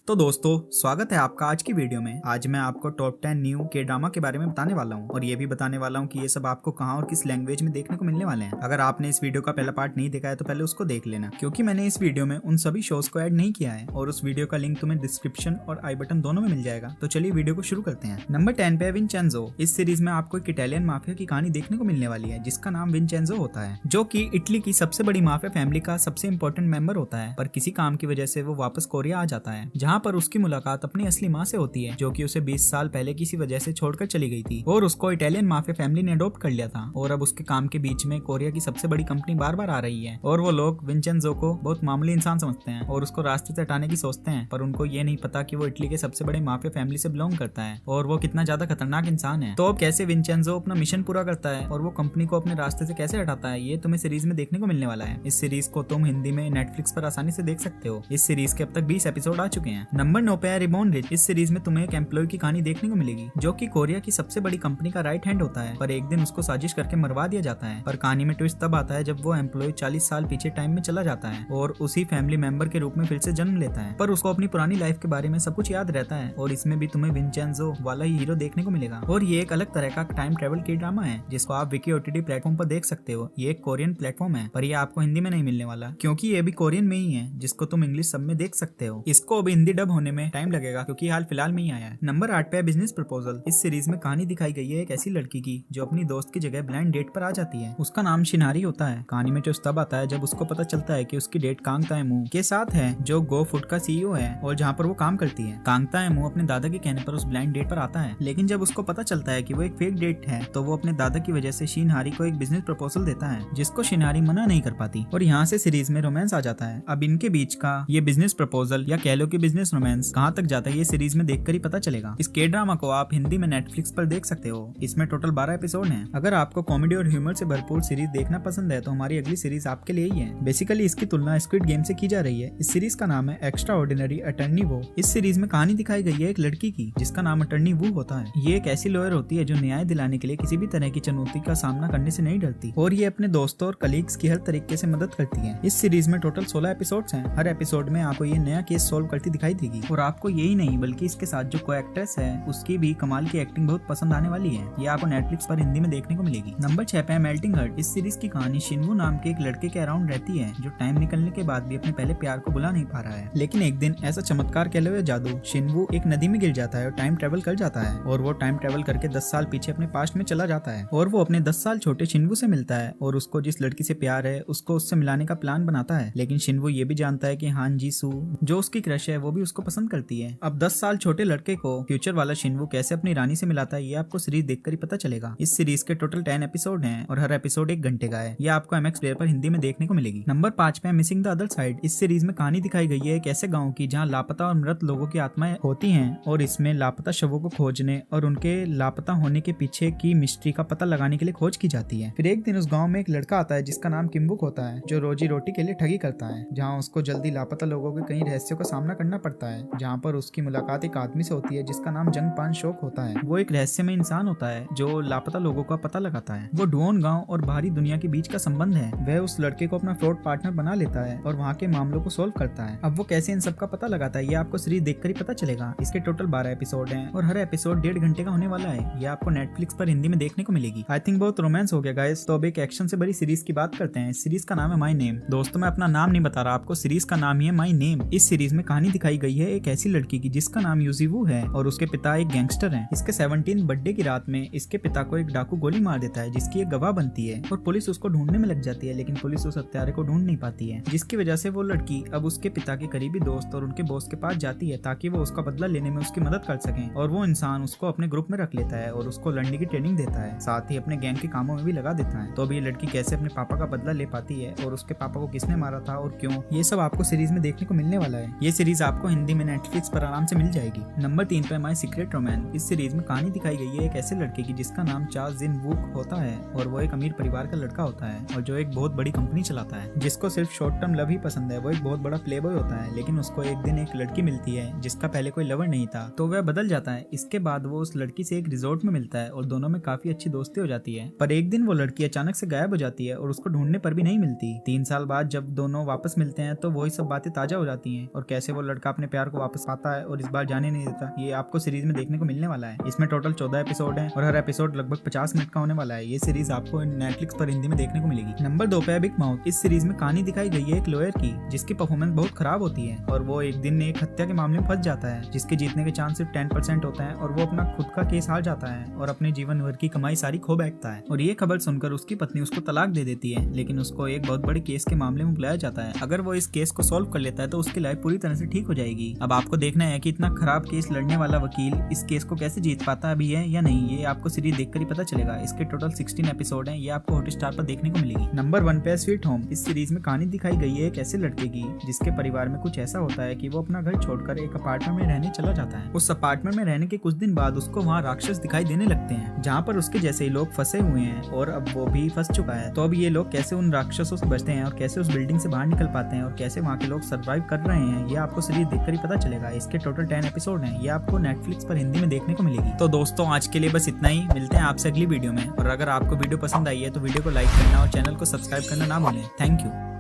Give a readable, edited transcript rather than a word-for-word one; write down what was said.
तो दोस्तों स्वागत है आपका आज की वीडियो में। आज मैं आपको टॉप 10 न्यू के ड्रामा के बारे में बताने वाला हूँ और ये भी बताने वाला हूँ कि ये सब आपको कहाँ और किस लैंग्वेज में देखने को मिलने वाले हैं। अगर आपने इस वीडियो का पहला पार्ट नहीं देखा है तो पहले उसको देख लेना, क्योंकि मैंने इस वीडियो में उन सभी शोज को ऐड नहीं किया है और उस वीडियो का लिंक तुम्हें डिस्क्रिप्शन और आई बटन दोनों में मिल जाएगा। तो चलिए वीडियो को शुरू करते हैं। नंबर 10 पे है विंचेंजो। इस सीरीज में आपको एक इटालियन माफिया की कहानी देखने को मिलने वाली है जिसका नाम विंचेंजो होता है, जो कि इटली की सबसे बड़ी माफिया फैमिली का सबसे इंपॉर्टेंट मेंबर होता है। पर किसी काम की वजह से वो वापस कोरिया आ जाता है, जहाँ पर उसकी मुलाकात अपनी असली माँ से होती है, जो कि उसे 20 साल पहले किसी वजह से छोड़कर चली गई थी और उसको इटालियन माफिया फैमिली ने अडॉप्ट कर लिया था। और अब उसके काम के बीच में कोरिया की सबसे बड़ी कंपनी बार बार आ रही है और वो लोग विंचेंजो को बहुत मामूली इंसान समझते हैं और उसको रास्ते से हटाने की सोचते हैं, पर उनको ये नहीं पता कि वो इटली के सबसे बड़े माफिया फैमिली से बिलोंग करता है और वो कितना ज्यादा खतरनाक इंसान है। तो अब कैसे विंचेंजो अपना मिशन पूरा करता है और वो कंपनी को अपने रास्ते से कैसे हटाता है, ये तुम्हें सीरीज में देखने को मिलने वाला है। इस सीरीज को तुम हिंदी में नेटफ्लिक्स पर आसानी से देख सकते हो। इस सीरीज के अब तक 20 एपिसोड आ चुके हैं। नंबर 9 पे है रिबॉर्न रिच। इस सीरीज में तुम्हें एक एम्प्लॉय की कहानी देखने को मिलेगी जो कि कोरिया की सबसे बड़ी कंपनी का राइट हैंड होता है, पर एक दिन उसको साजिश करके मरवा दिया जाता है। पर कहानी में ट्विस्ट तब आता है जब वो एम्प्लॉय 40 साल पीछे टाइम में चला जाता है और उसी फैमिली मेंबर के रूप में फिर से जन्म लेता है, पर उसको अपनी पुरानी लाइफ के बारे में सब कुछ याद रहता है। और इसमें भी तुम्हें विंचेंजो वाला ही हीरो देखने को मिलेगा और ये एक अलग तरह का टाइम ट्रेवल की ड्रामा है जिसको आप विकी ओटीटी प्लेटफॉर्म पर देख सकते हो। ये एक कोरियन प्लेटफॉर्म है, पर ये आपको हिंदी में नहीं मिलने वाला, क्योंकि ये भी कोरियन में ही है जिसको तुम इंग्लिश सब में देख सकते हो। इसको अब हिंदी डब होने में टाइम लगेगा क्योंकि हाल फिलहाल में ही आया है। नंबर 8 पे है बिजनेस प्रपोजल। इस सीरीज में कहानी दिखाई गई है एक ऐसी लड़की की जो अपनी दोस्त की जगह ब्लाइंड डेट पर आ जाती है। उसका नाम शिनारी होता है। कहानी में ट्विस्ट तब आता है जब उसको पता चलता है कि उसकी डेट कांगता एमू के साथ है, जो गो फूड का सीईओ है और जहाँ पर वो काम करती है। कांगता एमू अपने दादा के कहने पर उस ब्लाइंड डेट पर आता है, लेकिन जब उसको पता चलता है कि वो एक फेक डेट है तो वो अपने दादा की वजह से शिनहारी को एक बिजनेस प्रपोजल देता है जिसको शिनहारी मना नहीं कर पाती और यहाँ से सीरीज में रोमांस आ जाता है। अब इनके बीच का ये बिजनेस प्रपोजल या कह लो कि बिजनेस रोमांस कहाँ तक जाता है ये सीरीज में देखकर ही पता चलेगा। इस के ड्रामा को आप हिंदी में नेटफ्लिक्स पर देख सकते हो। इसमें टोटल 12 एपिसोड हैं। अगर आपको कॉमेडी और ह्यूमर से भरपूर सीरीज देखना पसंद है तो हमारी अगली सीरीज आपके लिए ही है। बेसिकली इसकी तुलना स्क्विड गेम से की जा रही है। इस सीरीज का नाम है एक्स्ट्रा ऑर्डिनरी अटर्नी वो। इस सीरीज में कहानी दिखाई गई है एक लड़की की जिसका नाम अटर्नी वू होता है। ये एक ऐसी लॉयर होती है जो न्याय दिलाने के लिए किसी भी तरह की चुनौती का सामना करने से नहीं डरती और ये अपने दोस्तों और कलीग्स की हर तरीके से मदद करती है। इस सीरीज में टोटल 16 एपिसोड्स हैं। हर एपिसोड में आपको ये नया केस सोल्व करती दिखाई देगी और आपको यही नहीं बल्कि इसके साथ जो को एक्ट्रेस है उसकी भी कमाल की एक्टिंग बहुत पसंद आने वाली है। ये आपको नेटफ्लिक्स पर हिंदी में देखने को मिलेगी। नंबर 6 पे है मेल्टिंग हर्ट। इस सीरीज की कहानी शिनवू नाम के एक लड़के के अराउंड रहती है जो टाइम निकलने के बाद भी अपने पहले प्यार को भुला नहीं पा रहा है। लेकिन एक दिन ऐसा चमत्कार कहले हुए जादू शिनवू एक नदी में गिर जाता है और टाइम ट्रेवल कर जाता है और वो टाइम ट्रेवल करके 10 साल पीछे अपने पास्ट में चला जाता है और वो अपने 10 साल छोटे शिनवू से मिलता है और उसको जिस लड़की से प्यार है उसको उससे मिलाने का प्लान बनाता है। लेकिन शिनवू ये भी जानता है कि हान जी सू जो उसकी क्रश है वो भी उसको पसंद करती है। अब 10 साल छोटे लड़के को फ्यूचर वाला शिनवू कैसे अपनी रानी से मिलाता है ये आपको सीरीज देखकर ही पता चलेगा। इस सीरीज के टोटल 10 एपिसोड हैं और हर एपिसोड 1 घंटे का है। ये आपको MX प्लेयर पर हिंदी में देखने को मिलेगी। नंबर 5 पे मिसिंग द अदर साइड। इस सीरीज में कहानी दिखाई गई है एक ऐसे गाँव की जहाँ लापता और मृत लोगों की आत्माएं होती हैं और इसमें लापता शवों को खोजने और उनके लापता होने के पीछे की मिस्ट्री का पता लगाने के लिए खोज की जाती है। फिर एक दिन उस गाँव में एक लड़का आता है जिसका नाम किम्बुक होता है, जो रोजी रोटी के लिए ठगी करता है, जहाँ उसको जल्दी लापता लोगों के कई रहस्यों का सामना करना पड़ता है। जहाँ पर उसकी मुलाकात एक आदमी से होती है जिसका नाम जंग पान शोक होता है। वो एक रहस्यमय इंसान होता है जो लापता लोगों का पता लगाता है। वो डुओन गांव और बाहरी दुनिया के बीच का संबंध है। वह उस लड़के को अपना फ्रॉड पार्टनर बना लेता है और वहाँ के मामलों को सोल्व करता है। अब वो कैसे इन सब का पता लगाता है ये आपको सीरीज देखकर ही पता चलेगा। इसके टोटल 12 एपिसोड हैं और हर एपिसोड 1.5 घंटे का होने वाला है। ये आपको नेटफ्लिक्स पर हिंदी में देखने को मिलेगी। आई थिंक बहुत रोमांस हो गया गाइस, तो अब एक एक्शन से बड़ी सीरीज की बात करते हैं। सीरीज का नाम है माई नेम। दोस्तों मैं अपना नाम नहीं बता रहा आपको, सीरीज का नाम ही है माई नेम। इस सीरीज में कहानी दिखाई गई है एक ऐसी लड़की की जिसका नाम यूजीवू है और उसके पिता एक गैंगस्टर हैं। इसके 17 बर्थडे की रात में इसके पिता को एक डाकू गोली मार देता है जिसकी एक गवाह बनती है और पुलिस उसको ढूंढने में लग जाती है, लेकिन पुलिस उस हत्यारे को ढूंढ नहीं पाती है, जिसकी वजह से वो लड़की अब उसके पिता के करीबी दोस्त और उनके बॉस के पास जाती है ताकि वो उसका बदला लेने में उसकी मदद कर सकें। और वो इंसान उसको अपने ग्रुप में रख लेता है और उसको लड़ने की ट्रेनिंग देता है, साथ ही अपने गैंग के कामों में भी लगा देता है। तो अब ये लड़की कैसे अपने पापा का बदला ले पाती है और उसके पापा को किसने मारा था और क्यों, ये सब आपको सीरीज में देखने को मिलने वाला है। ये सीरीज आपको हिंदी में नेटफ्लिक्स पर आराम से मिल जाएगी। नंबर 3 पे माई सीक्रेट रोमांस। इस सीरीज में कहानी दिखाई गई है एक ऐसे लड़के की जिसका नाम चार्ल्स जिन वूक होता है और वो एक अमीर परिवार का लड़का होता है और जो एक बहुत बड़ी कंपनी चलाता है, जिसको सिर्फ शॉर्ट टर्म लव ही पसंद है। वो एक बहुत बड़ा प्ले बॉय होता है, लेकिन उसको एक दिन एक लड़की मिलती है जिसका पहले कोई लवर नहीं था, तो वह बदल जाता है। इसके बाद वो उस लड़की से एक रिजॉर्ट में मिलता है और दोनों में काफी अच्छी दोस्ती हो जाती है। पर एक दिन वो लड़की अचानक से गायब हो जाती है और उसको ढूंढने पर भी नहीं मिलती। 3 साल बाद जब दोनों वापस मिलते हैं तो वही सब बातें ताजा हो जाती हैं और कैसे वो लड़का अपने प्यार को वापस पाता है और इस बार जाने नहीं देता, ये आपको सीरीज में देखने को मिलने वाला है। इसमें टोटल 14 एपिसोड हैं और हर एपिसोड लगभग 50 मिनट का होने वाला है। ये सीरीज आपको नेटफ्लिक्स पर हिंदी में देखने को मिलेगी। नंबर 2 पे है बिग माउथ। इस सीरीज में कहानी दिखाई गई है एक लॉयर की, जिसकी परफॉर्मेंस बहुत खराब होती है और वो एक दिन एक हत्या के मामले में फंस जाता है, जिसके जीतने के चांस सिर्फ 10% होता है और वो अपना खुद का केस हार जाता है और अपने जीवन भर की कमाई सारी खो बैठता है। और ये खबर सुनकर उसकी पत्नी उसको तलाक दे देती है, लेकिन उसको एक बहुत बड़े केस के मामले में बुलाया जाता है। अगर वो इस केस को सॉल्व कर लेता है तो उसकी लाइफ पूरी तरह से ठीक हो जाएगी। अब आपको देखना है कि इतना खराब केस लड़ने वाला वकील इस केस को कैसे जीत पाता भी है या नहीं, ये आपको सीरीज देखकर ही पता चलेगा। इसके टोटल 16 एपिसोड हैं, ये आपको हॉटस्टार पर देखने को मिलेगी। नंबर 1 पे स्वीट होम। इस सीरीज में कहानी दिखाई गई है एक ऐसे लड़के की जिसके परिवार में कुछ ऐसा होता है कि वो अपना घर छोड़कर एक अपार्टमेंट में रहने चला जाता है। उस अपार्टमेंट में रहने के कुछ दिन बाद उसको वहाँ राक्षस दिखाई देने लगते हैं, जहाँ पर उसके जैसे ही लोग फंसे हुए हैं और अब वो भी फंस चुका है। तो अब ये लोग कैसे उन राक्षसों से बचते हैं और कैसे उस बिल्डिंग से बाहर निकल पाते हैं और कैसे वहाँ के लोग सर्वाइव कर रहे हैं, ये आपको सीरीज देखकर ही पता चलेगा। इसके टोटल 10 एपिसोड हैं, ये आपको नेटफ्लिक्स पर हिंदी में देखने को मिलेगी। तो दोस्तों आज के लिए बस इतना ही, मिलते हैं आपसे अगली वीडियो में। और अगर आपको वीडियो पसंद आई है तो वीडियो को लाइक करना और चैनल को सब्सक्राइब करना ना भूलें। Thank you.